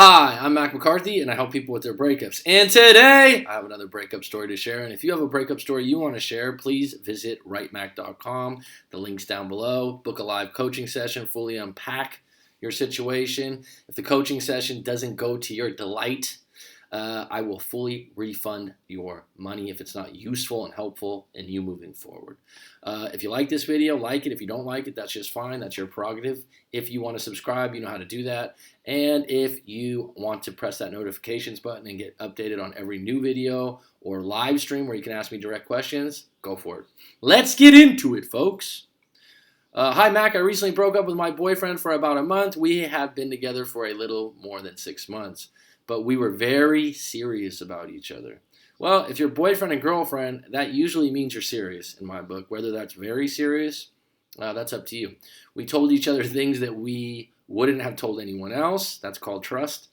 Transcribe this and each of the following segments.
Hi, I'm Mac McCarthy, and I help people with their breakups. And today, I have another breakup story to share. And if you have a breakup story you want to share, please visit writemac.com. The link's down below. Book a live coaching session, fully unpack your situation. If the coaching session doesn't go to your delight, I will fully refund your money if it's not useful and helpful in you moving forward. If you like this video, like it. If you don't like it, that's just fine. That's your prerogative. If you want to subscribe, you know how to do that. And if you want to press that notifications button and get updated on every new video or live stream where you can ask me direct questions, go for it. Let's get into it, folks. Hi, Mac. I recently broke up with my boyfriend for about a month. We have been together for a little more than 6 months. But we were very serious about each other. Well, if you're boyfriend and girlfriend, that usually means you're serious in my book. Whether that's very serious, that's up to you. We told each other things that we wouldn't have told anyone else. That's called trust.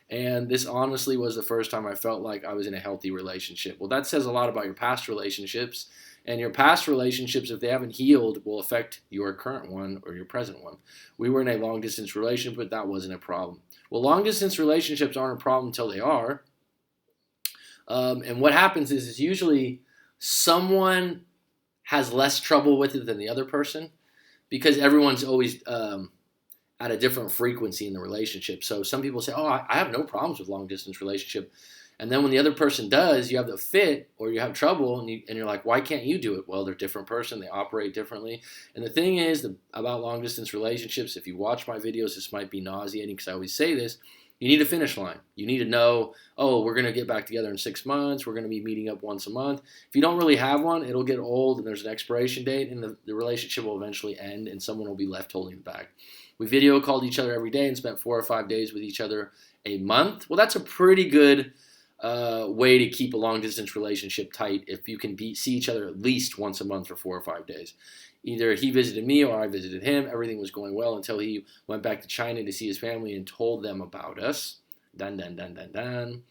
And this honestly was the first time I felt like I was in a healthy relationship. Well, that says a lot about your past relationships. And your past relationships, if they haven't healed, will affect your current one or your present one. We were in a long-distance relationship, but that wasn't a problem. Well, long-distance relationships aren't a problem until they are. And what happens is usually someone has less trouble with it than the other person because everyone's always at a different frequency in the relationship. So some people say, oh, I have no problems with long-distance relationship. And then when the other person does, you have the fit or you have trouble and you're like, why can't you do it? Well, they're a different person. They operate differently. And the thing is about long-distance relationships, if you watch my videos, this might be nauseating because I always say this, you need a finish line. You need to know, oh, we're going to get back together in 6 months. We're going to be meeting up once a month. If you don't really have one, it'll get old and there's an expiration date and the relationship will eventually end and someone will be left holding it back. We video called each other every day and spent 4 or 5 days with each other a month. Well, that's a pretty good way to keep a long-distance relationship tight if you can see each other at least once a month for 4 or 5 days. Either he visited me or I visited him. Everything was going well until he went back to China to see his family and told them about us. Dun, dun, dun, dun, dun.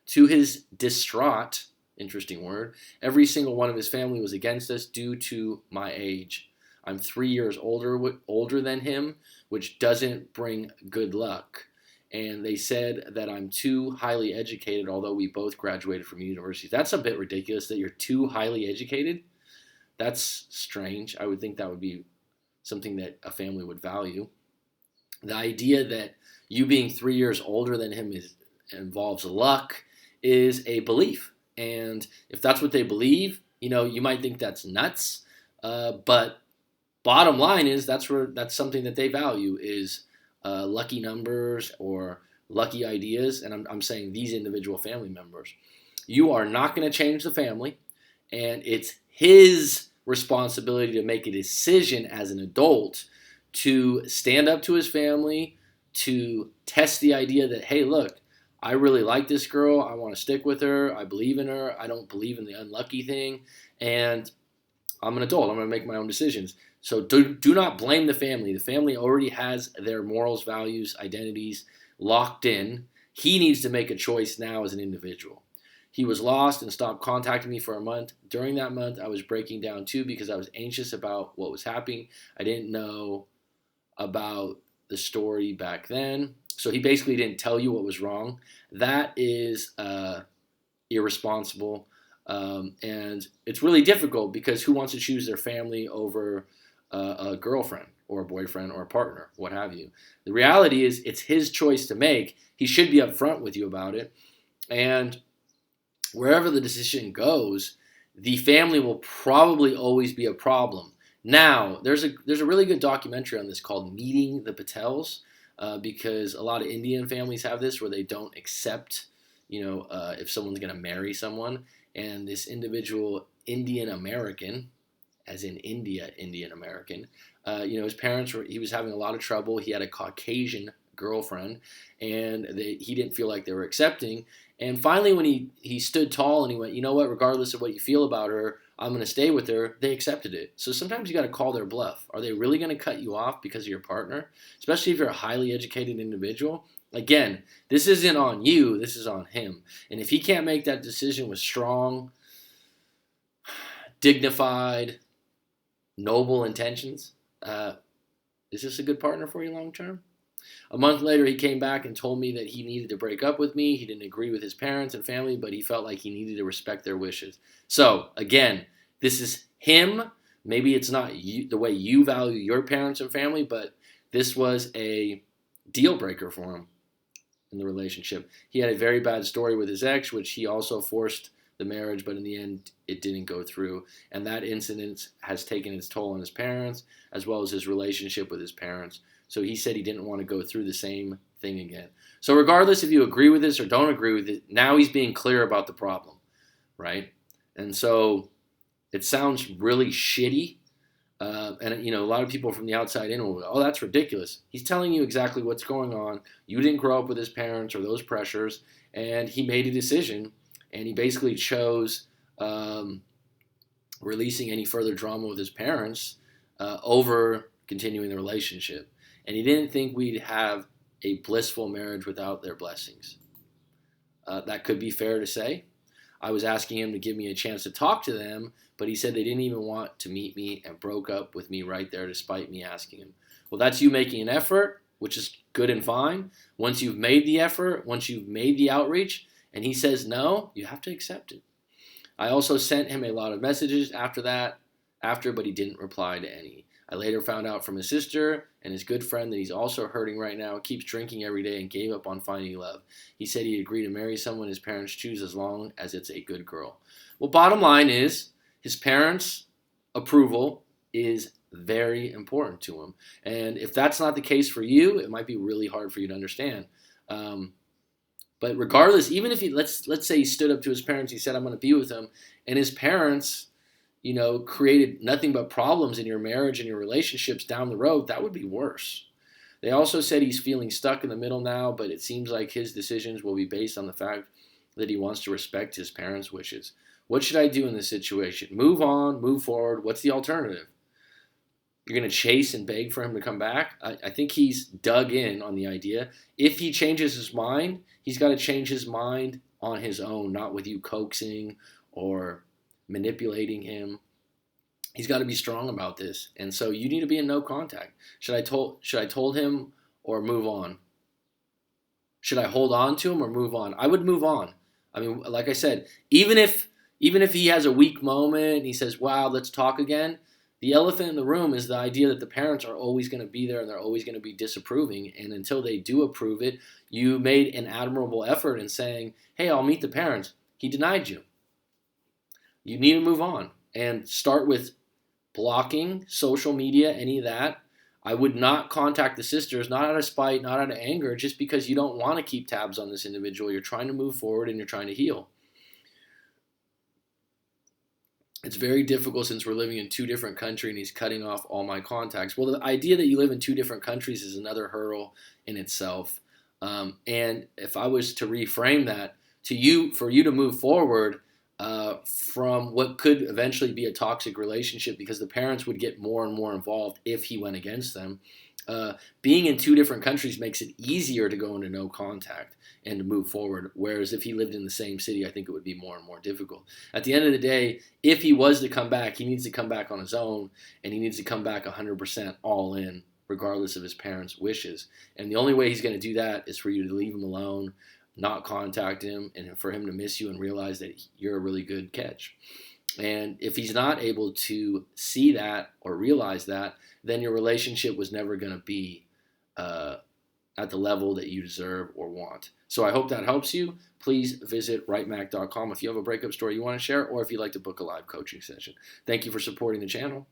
To his distraught, interesting word, every single one of his family was against us due to my age. I'm 3 years older than him, which doesn't bring good luck. And they said that I'm too highly educated, although we both graduated from universities. That's a bit ridiculous that you're too highly educated. That's strange. I would think that would be something that a family would value. The idea that you being 3 years older than him involves luck is a belief. And if that's what they believe, you might think that's nuts. But bottom line is that's something that they value is lucky numbers or lucky ideas, and I'm saying these individual family members. You are not going to change the family, and it's his responsibility to make a decision as an adult to stand up to his family, to test the idea that, hey, look, I really like this girl. I want to stick with her. I believe in her. I don't believe in the unlucky thing, and I'm an adult. I'm going to make my own decisions. So do not blame the family. The family already has their morals, values, identities locked in. He needs to make a choice now as an individual. He was lost and stopped contacting me for a month. During that month, I was breaking down too because I was anxious about what was happening. I didn't know about the story back then. So he basically didn't tell you what was wrong. That is irresponsible. And it's really difficult because who wants to choose their family over a girlfriend or a boyfriend or a partner, what have you? The reality is it's his choice to make. He should be upfront with you about it. And wherever the decision goes, the family will probably always be a problem. Now, there's a really good documentary on this called Meeting the Patels because a lot of Indian families have this where they don't accept, if someone's going to marry someone. And this individual Indian American, as in Indian American, his parents he was having a lot of trouble. He had a Caucasian girlfriend, and he didn't feel like they were accepting. And finally, when he stood tall and he went, you know what, regardless of what you feel about her, I'm going to stay with her, they accepted it. So sometimes you got to call their bluff. Are they really going to cut you off because of your partner? Especially if you're a highly educated individual. Again, this isn't on you, this is on him. And if he can't make that decision with strong, dignified, noble intentions, is this a good partner for you long term? A month later, he came back and told me that he needed to break up with me. He didn't agree with his parents and family, but he felt like he needed to respect their wishes. So, again, this is him. Maybe it's not you, the way you value your parents and family, but this was a deal breaker for him in the relationship. He had a very bad story with his ex, which he also forced the marriage, but in the end, it didn't go through. And that incident has taken its toll on his parents, as well as his relationship with his parents. So he said he didn't want to go through the same thing again. So regardless if you agree with this or don't agree with it, now he's being clear about the problem, right? And so it sounds really shitty. And a lot of people from the outside in will go, oh, that's ridiculous. He's telling you exactly what's going on. You didn't grow up with his parents or those pressures, and he made a decision, and he basically chose releasing any further drama with his parents over continuing the relationship. And he didn't think we'd have a blissful marriage without their blessings. That could be fair to say. I was asking him to give me a chance to talk to them, but he said they didn't even want to meet me and broke up with me right there despite me asking him. Well, that's you making an effort, which is good and fine. Once you've made the effort, once you've made the outreach, and he says no, you have to accept it. I also sent him a lot of messages but he didn't reply to any. I later found out from his sister and his good friend that he's also hurting right now, keeps drinking every day, and gave up on finding love. He said he'd agree to marry someone his parents choose as long as it's a good girl. Well, bottom line is his parents' approval is very important to him. And if that's not the case for you, it might be really hard for you to understand. But regardless, even if let's say he stood up to his parents, he said, I'm going to be with them, and his parents created nothing but problems in your marriage and your relationships down the road, that would be worse. They also said he's feeling stuck in the middle now, but it seems like his decisions will be based on the fact that he wants to respect his parents' wishes. What should I do in this situation? Move on, move forward. What's the alternative? You're going to chase and beg for him to come back? I think he's dug in on the idea. If he changes his mind, he's got to change his mind on his own, not with you coaxing or manipulating him. He's got to be strong about this, and so you need to be in no contact. Should I told him or move on? Should I hold on to him or move on? I would move on. I mean, like I said, even if he has a weak moment and he says, "Wow, let's talk again," the elephant in the room is the idea that the parents are always going to be there and they're always going to be disapproving. And until they do approve it, you made an admirable effort in saying, "Hey, I'll meet the parents." He denied you. You need to move on and start with blocking social media, any of that. I would not contact the sisters, not out of spite, not out of anger, just because you don't want to keep tabs on this individual. You're trying to move forward and you're trying to heal. It's very difficult since we're living in two different countries and he's cutting off all my contacts. Well, the idea that you live in two different countries is another hurdle in itself. And if I was to reframe that for you to move forward, from what could eventually be a toxic relationship because the parents would get more and more involved if he went against them. Being in two different countries makes it easier to go into no contact and to move forward, whereas if he lived in the same city, I think it would be more and more difficult. At the end of the day, if he was to come back, he needs to come back on his own, and he needs to come back 100% all in, regardless of his parents' wishes. And the only way he's going to do that is for you to leave him alone, not contact him, and for him to miss you and realize that you're a really good catch. And if he's not able to see that or realize that, then your relationship was never going to be at the level that you deserve or want. So I hope that helps you. Please visit writemac.com if you have a breakup story you want to share or if you'd like to book a live coaching session. Thank you for supporting the channel.